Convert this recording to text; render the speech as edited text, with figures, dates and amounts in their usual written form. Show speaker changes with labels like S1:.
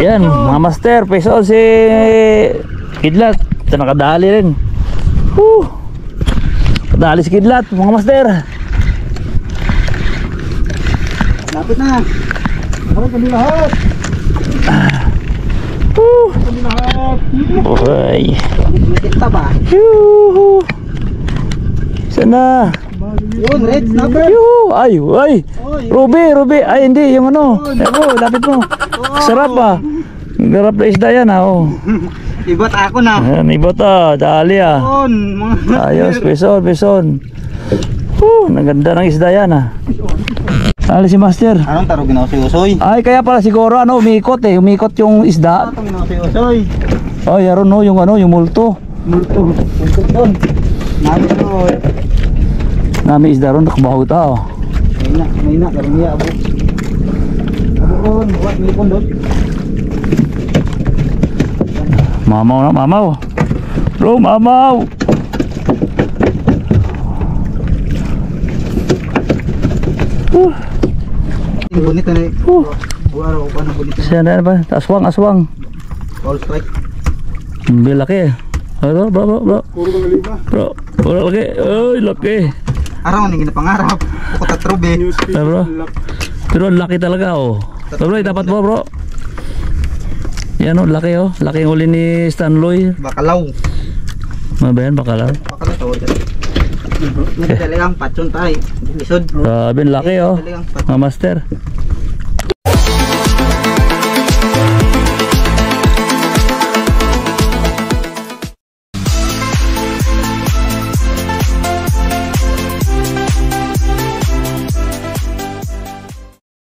S1: Yan, mga master, peso si Kidlat. Ito nakadali rin. Kadali si Kidlat, mga master.
S2: Lapit na. Harap kami lahat. Kami lahat.
S1: Buhay.
S2: Kita ba?
S1: Yuhu. Sana.
S2: Yun, red snapper.
S1: Yuhu. Ay, ay. Ruby. Ay, hindi, yung ano. Eko, lapit mo. Sarap ah. Garap na isda yan ah. Oh.
S2: Ibot ako na.
S1: Ayan, ibot ah. Dali ah. Ayos, peson. Naganda ng isda yan ah. Dali si master.
S2: Anong taro ginawa si Usoy?
S1: Ay, kaya pala siguro ano, umikot eh. Umikot yung isda.
S2: Anong ginawa si Usoy?
S1: Ay, yaron no, yung ano, yung multo.
S2: Multo doon. Nami doon.
S1: Nami isda ron, nakabaho ta oh.
S2: May na, karon niya abo. Abo ron, buat nilipon doon.
S1: Mamaw. Bro, mamaw.
S2: Bonito na eh. Buwaro pa na bonito.
S1: Siya na ba? Aswang.
S2: All strike.
S1: Bilaki eh. Bro.
S2: Puro ka lima.
S1: Bro, laki. Ay, laki.
S2: Araw ni ginapangarap. Ako tatrobe.
S1: Bro. Pero laki talaga oh. Bro, dapat mo bro. Yan oh, laki oh. Laki yung uli ni Stanloy.
S2: Bakalaw.
S1: Mabayan, bakalaw.
S2: Bakalaw to. Hindi talagang patsun tayo. Lisod.
S1: Sabi, laki oh. Mga master.